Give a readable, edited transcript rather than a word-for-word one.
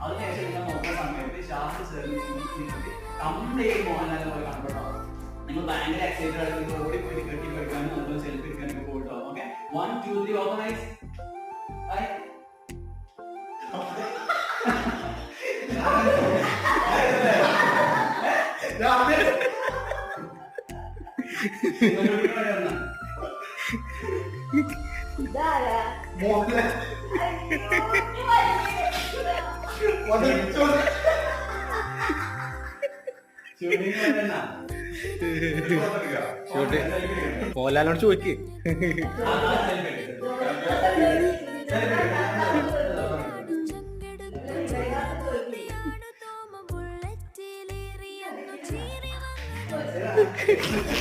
അതിനുശേഷം നിങ്ങൾ നോക്കുന്ന സമയത്ത് ഷാഫി കംപ്ലീറ്റ് മോഹൻലാലിനെ പോയി കണ്ടോ. നിങ്ങൾ ഭയങ്കര എക്സൈറ്റഡ് ആയിട്ട് നിങ്ങൾ ഓടി പോയി കെട്ടി എടുക്കാനും അതുപോലെ സെൽഫി എടുക്കാനൊക്കെ പോയിട്ടോ. Okay 1 2 3 organise. മോഹൻലാലിനോട് ചോദിക്ക്.